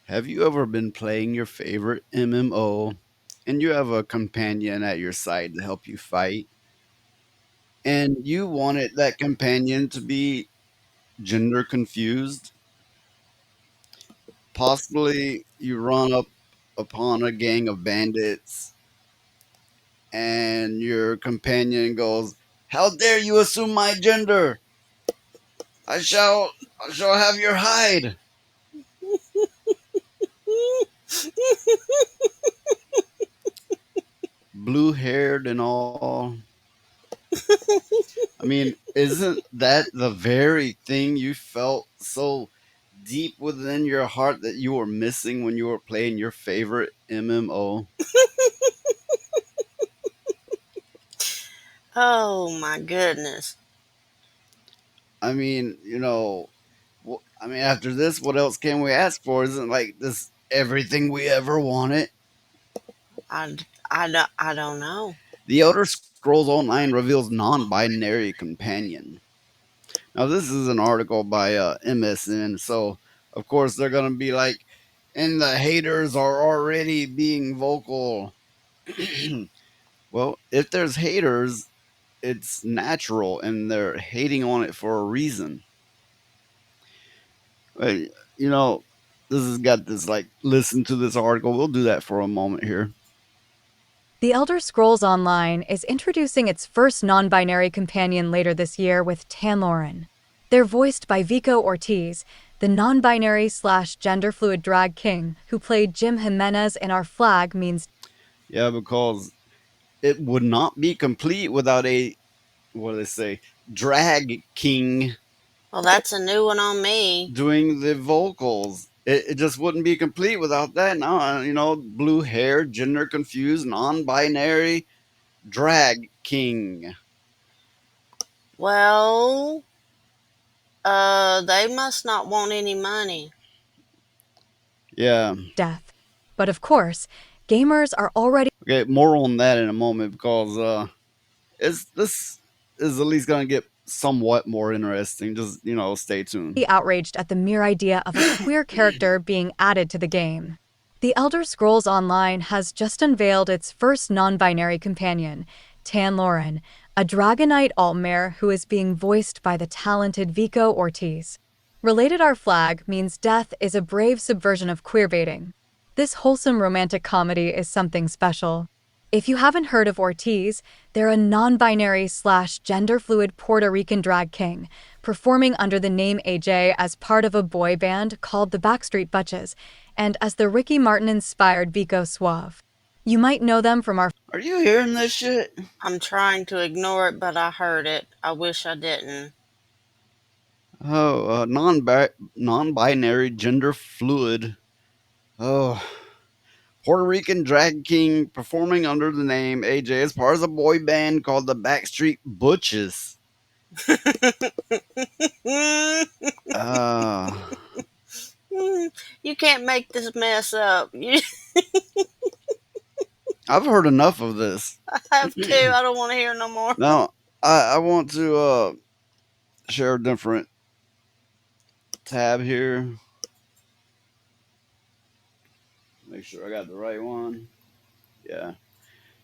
Have you ever been playing your favorite MMO and you have a companion at your side to help you fight? And you wanted that companion to be gender confused? Possibly you run up upon a gang of bandits and your companion goes, "How dare you assume my gender? I shall I shall have your hide." Blue haired and all. I mean, isn't that the very thing you felt so deep within your heart that you were missing when you were playing your favorite MMO? Oh my goodness. I mean, I mean, after this, what else can we ask for? Isn't like this everything we ever wanted? I don't know. The Elder Scrolls Online reveals non binary companion. Now, this is an article by MSN, so of course they're going to be like, and the haters are already being vocal. Well, if there's haters, it's natural and they're hating on it for a reason. Uh, You know, this has got this like, listen to this article. We'll do that for a moment here. The Elder Scrolls Online is introducing its first non binary companion later this year with Tanloran. They're voiced by Vico Ortiz, the non binary slash gender fluid drag king who played Jim Jimenez in Our Flag Means. Yeah, because it would not be complete without a, what do they say, drag king Well, that's a new one on me. doing the vocals. It just wouldn't be complete without that. Now, blue hair, gender confused, non binary, drag king. Well, they must not want any money. Yeah. Death. But of course, gamers are already Okay, more on that in a moment because this is at least going to get somewhat more interesting. Just, stay tuned. outraged at the mere idea of a queer character being added to the game. The Elder Scrolls Online has just unveiled its first non binary companion, Tanloran, a Dragonite Altmare who is being voiced by the talented Vico Ortiz. Related Our Flag Means Death is a brave subversion of queerbaiting. This wholesome romantic comedy is something special. If you haven't heard of Ortiz, they're a non binary slash gender fluid Puerto Rican drag king, performing under the name AJ as part of a boy band called the Backstreet Butches, and as the Ricky Martin inspired Vico Suave. You might know them from our Are you hearing this shit? I'm trying to ignore it, but I heard it. I wish I didn't. Oh, non binary, gender fluid. Oh, Puerto Rican drag king performing under the name AJ as part of a boy band called the Backstreet Butches. Uh, You can't make this mess up. You I've heard enough of this. have to. I don't want to hear no more. Now, I want to share a different tab here. Make sure I got the right one. Yeah.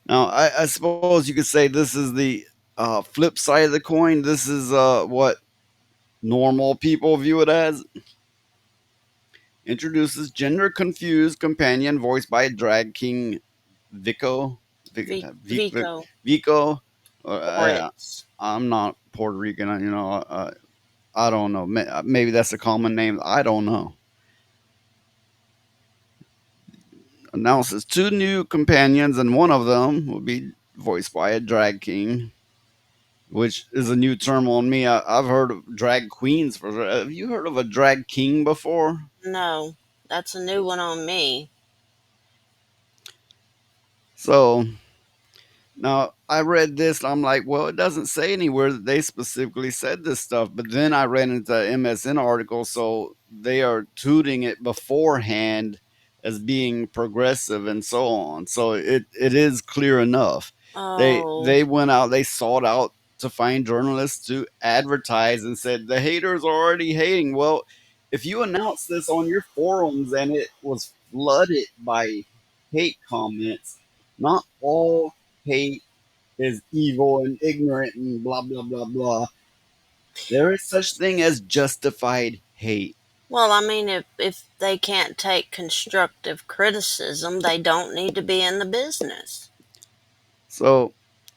Now, I suppose you could say this is the flip side of the coin. This is what normal people view it as. Introduces gender confused companion voiced by drag king Vico. Vico. Vico Vico. Oritz. I'm not Puerto Rican. I don't know. Maybe that's a common name. I don't know. Announces two new companions, and one of them will be voiced by a drag king, which is a new term on me. I've heard of drag queens. Have you heard of a drag king before? No, that's a new one on me. So now I read this, and I'm like, well, it doesn't say anywhere that they specifically said this stuff. But then I ran into an MSN article, so they are tooting it beforehand as being progressive and so on. So it is clear enough. Oh, They went out, they sought out to find journalists to advertise and said the haters are already hating. Well, if you announce this on your forums and it was flooded by hate comments, not all hate is evil and ignorant and blah blah blah blah. There is such thing as justified hate. Well, I mean, if they can't take constructive criticism, they don't need to be in the business. So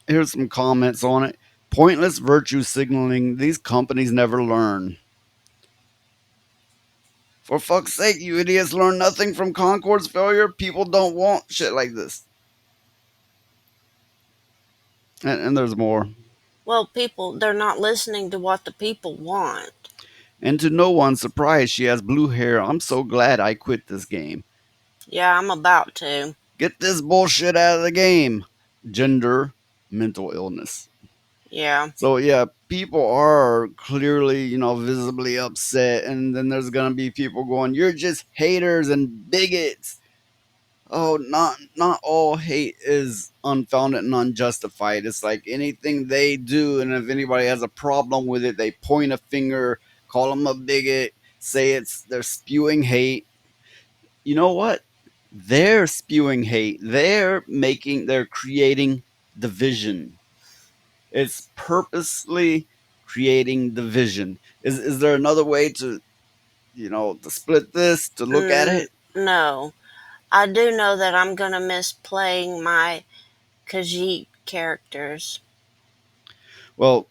here's some comments on it. Pointless virtue signaling. These companies never learn. For fuck's sake, you idiots learn nothing from Concord's failure. People don't want shit like this. And there's more. Well, people, they're not listening to what the people want. And to no one's surprise, she has blue hair. I'm so glad I quit this game. Yeah, I'm about to. Get this bullshit out of the game. Gender, mental illness. Yeah. So yeah, people are clearly, visibly upset, and then there's gonna be people going, "You're just haters and bigots." Oh, not all hate is unfounded and unjustified. It's like anything they do, and if anybody has a problem with it, they point a finger, call them a bigot, say they're spewing hate. You know what? They're spewing hate. They're creating division. It's purposely creating division. Is there another way to split this, to look at Mm, it? no. I do know that I'm going to miss playing my Khajiit characters. Well,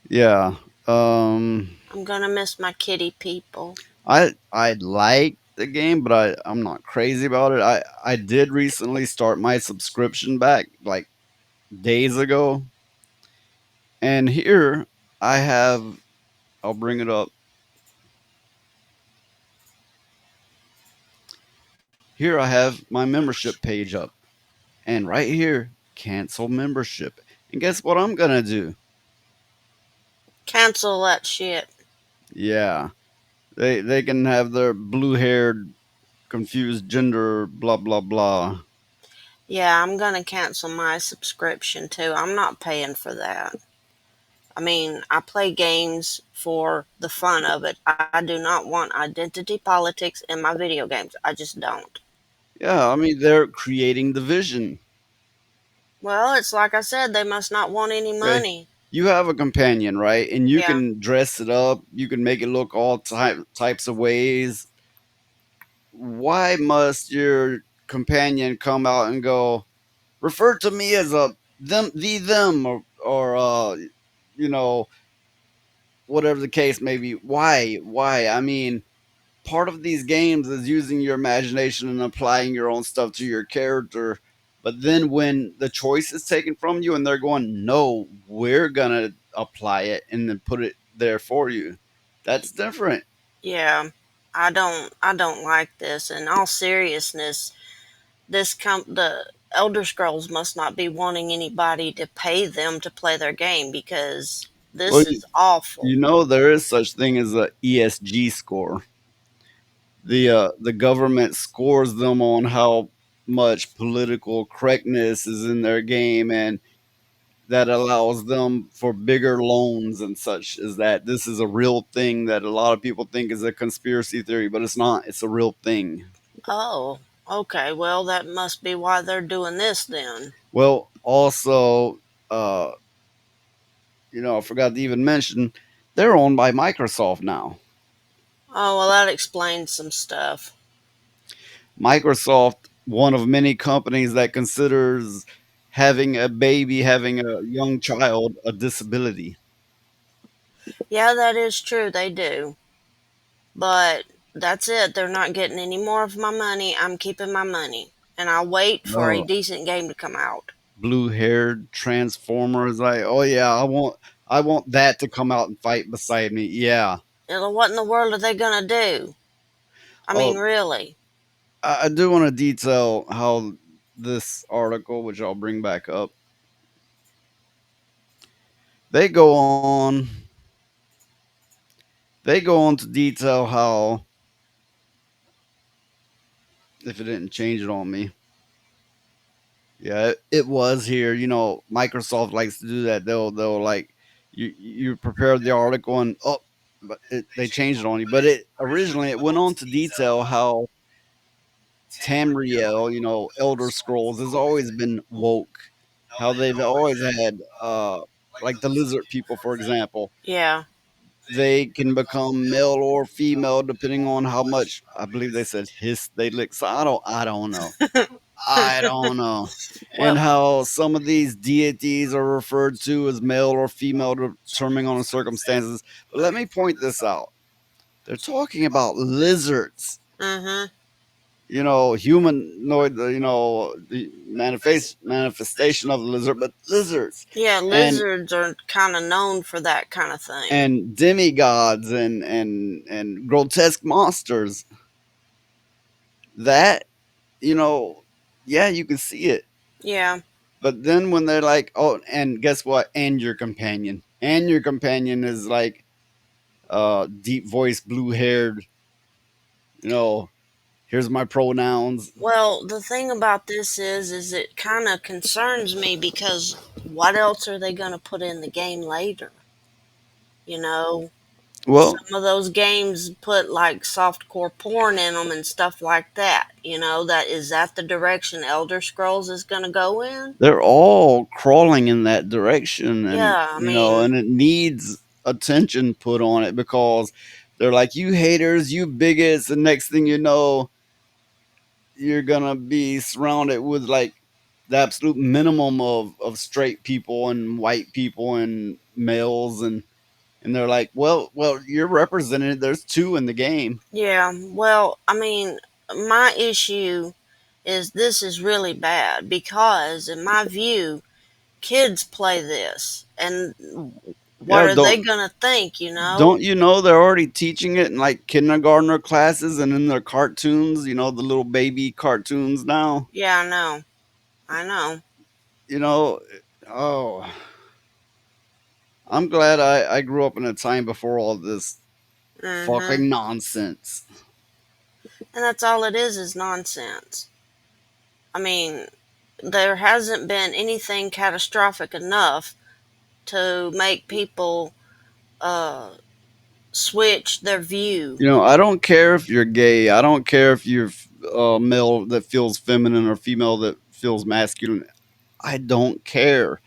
yeah. Um I'm going to miss my kitty people. I like the game, but I'm not crazy about it. I did recently start my subscription back like days ago. And here I have I'll bring it up. Here I have my membership page up. And right here, cancel membership. And guess what I'm gonna do? Cancel that shit. Yeah. They can have their blue haired, confused gender, blah blah blah. Yeah, I'm going to cancel my subscription too. I'm not paying for that. I mean, I play games for the fun of it. I do not want identity politics in my video games. I just don't. Yeah, I mean they're creating division. Well, it's like I said, they must not want any Okay. money. You have a companion, right? And you Yeah. can dress it up, you can make it look all types of ways. Why must your companion come out and go, refer to me as a them, or you know, whatever the case may be? Why? I mean, part of these games is using your imagination and applying your own stuff to your character. But then when the choice is taken from you and they're going, no, we're gonna apply it and then put it there for you. That's different. Yeah. I don't like this. In all seriousness, the Elder Scrolls must not be wanting anybody to pay them to play their game because Well, this is awful. there is such thing as a ESG score. The government scores them on how much political correctness is in their game, and that allows them for bigger loans and such. Is that this is a real thing that a lot of people think is a conspiracy theory, but it's not. It's a real thing. Oh, okay. Well, that must be why they're doing this then. Well, also, I forgot to even mention they're owned by Microsoft now. Oh, well, that explains some stuff. Microsoft, one of many companies that considers having a young child a disability. Yeah, that is true. They do. But that's it. They're not getting any more of my money. I'm keeping my money. And I'll wait for a No, decent game to come out. blue haired transformer is like, oh yeah, I want that to come out and fight beside me. Yeah. What in the world are they going to do? I mean, Oh, really. I do want to detail how this article, which I'll bring back up, they go on they go on to detail how, if it didn't change it on me. Yeah, it was here. Microsoft likes to do that. They'll like you prepared the article and but they changed it on you. But it originally it went on to detail how Tamriel, Elder Scrolls, has always been woke. How they've always had, like the lizard people, for example, Yeah. they can become male or female depending on how much. I believe they said hiss they lick. So I don't know. I don't know. And Well, how some of these deities are referred to as male or female determining on the circumstances. But let me point this out. They're talking about lizards, mhm. humanoid, the manifestation of the lizard, but lizards Yeah, and lizards are kind of known for that kind of thing. and demigods and grotesque monsters. That you know, yeah, you can see it. Yeah. But then when they're like, oh, and guess what? And your companion is like deep voice, blue haired. You know, here's my pronouns. Well, the thing about this is it kind of concerns me because what else are they going to put in the game later? You know, Well, some of those games put like softcore porn in them and stuff like that. That is that the direction Elder Scrolls is going to go in? they're all crawling in that direction, and Yeah, I mean, and it needs attention put on it because they're like, you haters, you bigots, and next thing you know, you're gonna be surrounded with like the absolute minimum of straight people and white people and males, and they're like, well, you're represented. There's two in the game. yeah, well, I mean, my issue is this is really bad because, in my view, kids play this and what Yeah, are they gonna think, don't you know they're already teaching it in like kindergartner classes and in their cartoons? The little baby cartoons now. Yeah, I know. I know. You know, oh, I'm glad I grew up in a time before all this Mhm. fucking nonsense. And that's all it is nonsense. I mean, there hasn't been anything catastrophic enough to make people uh switch their view. I don't care if you're gay. I don't care if you're male that feels feminine or female that feels masculine. I don't care.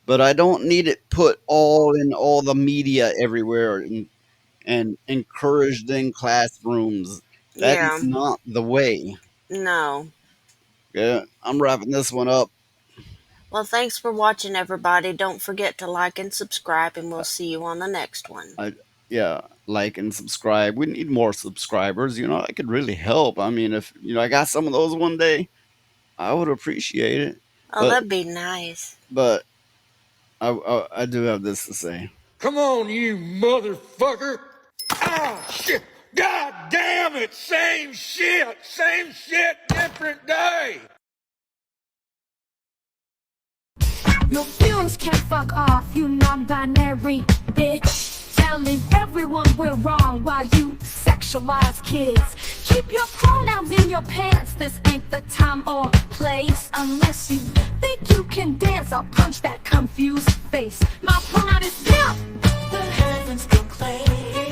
But I don't need it put all in all the media everywhere and encouraged in classrooms. That is Yeah. not the way. No. Yeah, I'm wrapping this one up. Well, thanks for watching, everybody. Don't forget to like and subscribe, and we'll see you on the next one. I Yeah, like and subscribe. We need more subscribers. That could really help. I mean, if I got some of those one day, I would appreciate it. Oh, But that'd be nice. but I do have this to say. Come on, you motherfucker! Ah, shit! God damn it! Same shit, different day! Your feelings can fuck off, you non-binary bitch. Telling everyone we're wrong while you sexualize kids. Keep your pronouns in your pants, this ain't the time or place. Unless you think you can dance, I'll punch that confused face. My pronoun is pimp. The heavens proclaim